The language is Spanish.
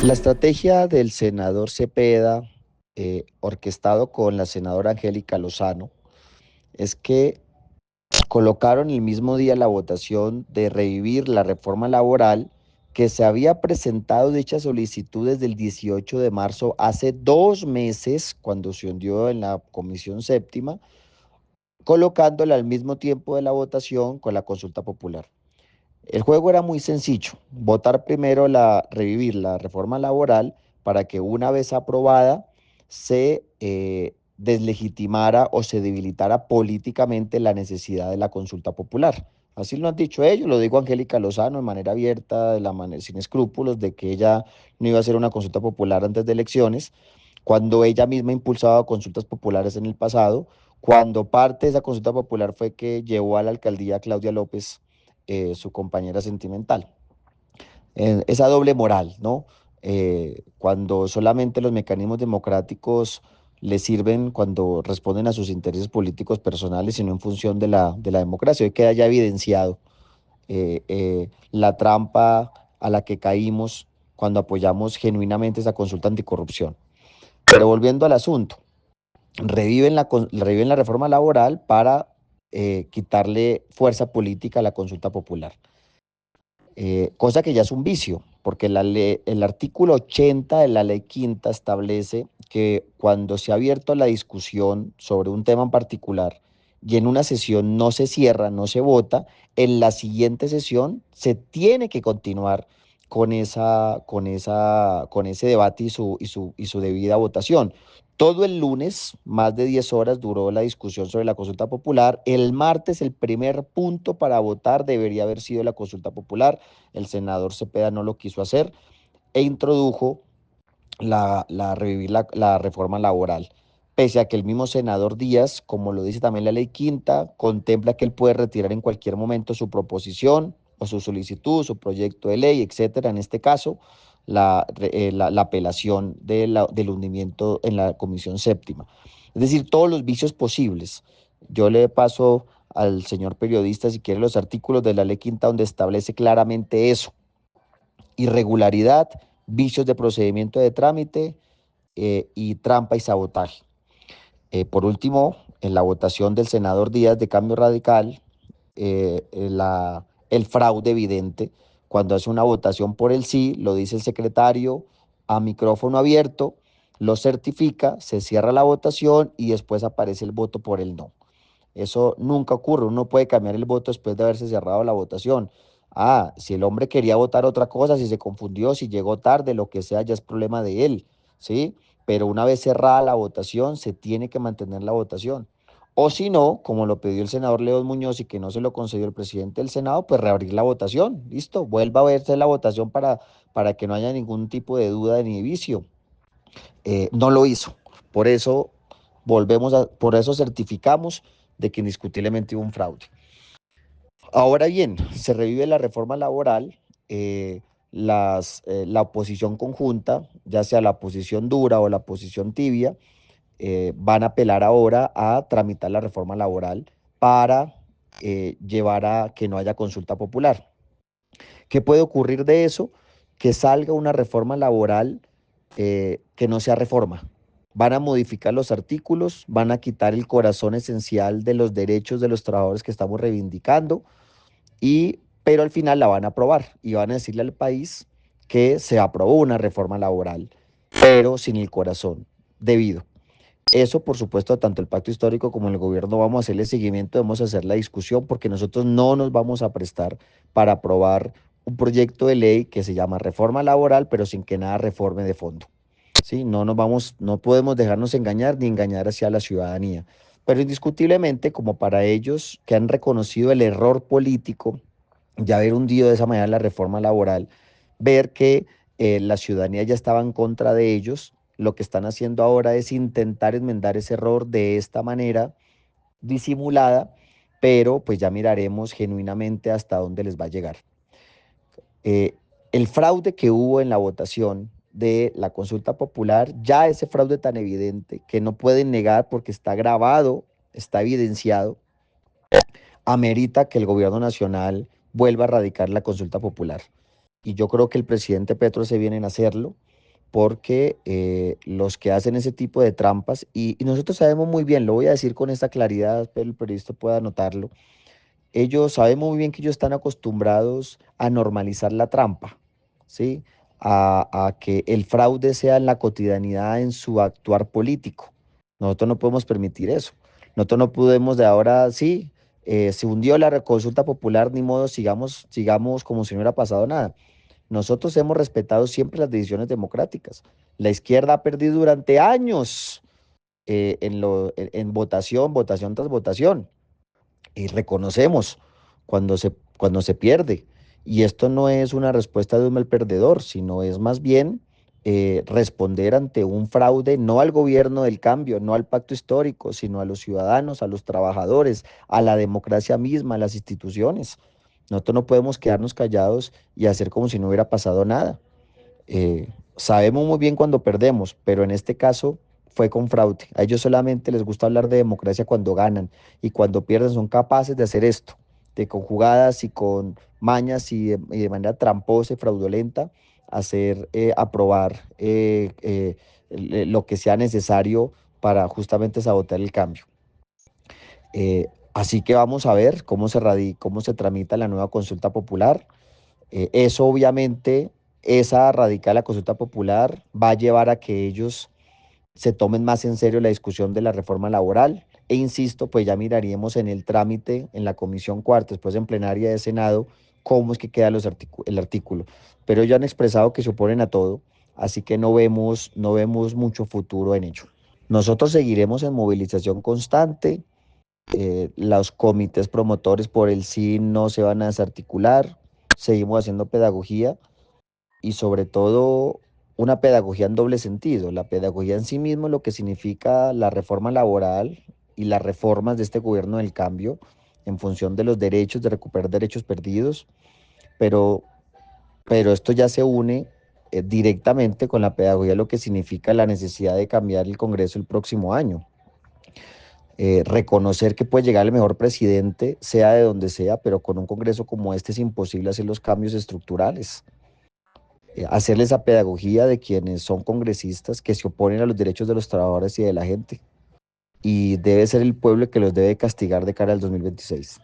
La estrategia del senador Cepeda, orquestado con la senadora Angélica Lozano, es que colocaron el mismo día la votación de revivir la reforma laboral que se había presentado dicha solicitud desde el 18 de marzo, hace 2 meses, cuando se hundió en la Comisión Séptima, colocándola al mismo tiempo de la votación con la consulta popular. El juego era muy sencillo, votar primero revivir la reforma laboral para que una vez aprobada se deslegitimara o se debilitara políticamente la necesidad de la consulta popular. Así lo han dicho ellos, lo dijo Angélica Lozano de manera abierta, sin escrúpulos, de que ella no iba a hacer una consulta popular antes de elecciones, cuando ella misma impulsaba consultas populares en el pasado, cuando parte de esa consulta popular fue que llevó a la alcaldía a Claudia López, su compañera sentimental. Esa doble moral, ¿no? Cuando solamente los mecanismos democráticos le sirven cuando responden a sus intereses políticos personales y no en función de la democracia. Hoy queda ya evidenciado la trampa a la que caímos cuando apoyamos genuinamente esa consulta anticorrupción. Pero volviendo al asunto, reviven la reforma laboral para quitarle fuerza política a la consulta popular. Cosa que ya es un vicio, porque el artículo 80 de la ley quinta establece que cuando se ha abierto la discusión sobre un tema en particular y en una sesión no se cierra, no se vota, en la siguiente sesión se tiene que continuar con ese debate y su debida votación. Todo el lunes, más de 10 horas, duró la discusión sobre la consulta popular. El martes, el primer punto para votar debería haber sido la consulta popular. El senador Cepeda no lo quiso hacer e introdujo revivir la reforma laboral. Pese a que el mismo senador Díaz, como lo dice también la ley quinta, contempla que él puede retirar en cualquier momento su proposición o su solicitud, su proyecto de ley, etcétera. En este caso, la apelación del hundimiento en la Comisión Séptima. Es decir, todos los vicios posibles. Yo le paso al señor periodista, si quiere, los artículos de la ley quinta donde establece claramente eso: irregularidad, vicios de procedimiento de trámite y trampa y sabotaje. Por último, en la votación del senador Díaz de Cambio Radical, el fraude evidente, cuando hace una votación por el sí, lo dice el secretario a micrófono abierto, lo certifica, se cierra la votación y después aparece el voto por el no. Eso nunca ocurre, uno puede cambiar el voto después de haberse cerrado la votación. Ah, si el hombre quería votar otra cosa, si se confundió, si llegó tarde, lo que sea, ya es problema de él, ¿sí? Pero una vez cerrada la votación, se tiene que mantener la votación. O si no, como lo pidió el senador León Muñoz y que no se lo concedió el presidente del Senado, pues reabrir la votación. Listo, vuelva a verse la votación para que no haya ningún tipo de duda ni de vicio. No lo hizo. Por eso por eso certificamos de que indiscutiblemente hubo un fraude. Ahora bien, se revive la reforma laboral, la oposición conjunta, ya sea la posición dura o la posición tibia, van a apelar ahora a tramitar la reforma laboral para llevar a que no haya consulta popular. ¿Qué puede ocurrir de eso? Que salga una reforma laboral que no sea reforma. Van a modificar los artículos, van a quitar el corazón esencial de los derechos de los trabajadores que estamos reivindicando, pero al final la van a aprobar y van a decirle al país que se aprobó una reforma laboral, pero sin el corazón debido. Eso, por supuesto, tanto el pacto histórico como el gobierno vamos a hacerle seguimiento, vamos a hacer la discusión, porque nosotros no nos vamos a prestar para aprobar un proyecto de ley que se llama reforma laboral, pero sin que nada reforme de fondo. ¿Sí? No podemos dejarnos engañar ni engañar hacia la ciudadanía. Pero indiscutiblemente, como para ellos que han reconocido el error político de haber hundido de esa manera la reforma laboral, ver que la ciudadanía ya estaba en contra de ellos, lo que están haciendo ahora es intentar enmendar ese error de esta manera disimulada, pero pues ya miraremos genuinamente hasta dónde les va a llegar. Eh, el fraude que hubo en la votación de la consulta popular, ya ese fraude tan evidente que no pueden negar porque está grabado, está evidenciado, amerita que el gobierno nacional vuelva a radicar la consulta popular. Y yo creo que el presidente Petro se viene a hacerlo. porque los que hacen ese tipo de trampas, y nosotros sabemos muy bien, lo voy a decir con esta claridad, pero el periodista pueda notarlo, ellos sabemos muy bien que ellos están acostumbrados a normalizar la trampa, ¿sí? A que el fraude sea en la cotidianidad en su actuar político. Nosotros no podemos permitir eso. Nosotros no podemos de ahora, sí, se hundió la consulta popular, ni modo, sigamos como si no hubiera pasado nada. Nosotros hemos respetado siempre las decisiones democráticas. La izquierda ha perdido durante años en votación tras votación y reconocemos cuando se pierde. Y esto no es una respuesta de un mal perdedor, sino es más bien responder ante un fraude, no al gobierno del cambio, no al pacto histórico, sino a los ciudadanos, a los trabajadores, a la democracia misma, a las instituciones. Nosotros no podemos quedarnos callados y hacer como si no hubiera pasado nada. Sabemos muy bien cuando perdemos, pero en este caso fue con fraude. A ellos solamente les gusta hablar de democracia cuando ganan y cuando pierden son capaces de hacer esto, de con jugadas y con mañas y de manera tramposa y fraudulenta hacer aprobar lo que sea necesario para justamente sabotear el cambio. Así que vamos a ver cómo se tramita la nueva consulta popular. Eso obviamente, esa radical la consulta popular va a llevar a que ellos se tomen más en serio la discusión de la reforma laboral. E insisto, pues ya miraríamos en el trámite, en la comisión cuarta, después en plenaria de Senado, cómo es que queda el artículo. Pero ellos han expresado que se oponen a todo, así que no vemos mucho futuro en ello. Nosotros seguiremos en movilización constante. Los comités promotores por el sí no se van a desarticular. Seguimos haciendo pedagogía y sobre todo una pedagogía en doble sentido. La pedagogía en sí mismo, lo que significa la reforma laboral y las reformas de este gobierno del cambio en función de los derechos, de recuperar derechos perdidos, pero, pero esto ya se une directamente con la pedagogía, lo que significa la necesidad de cambiar el Congreso el próximo año. Reconocer que puede llegar el mejor presidente, sea de donde sea, pero con un Congreso como este es imposible hacer los cambios estructurales. Hacerle esa pedagogía de quienes son congresistas que se oponen a los derechos de los trabajadores y de la gente. Y debe ser el pueblo el que los debe castigar de cara al 2026.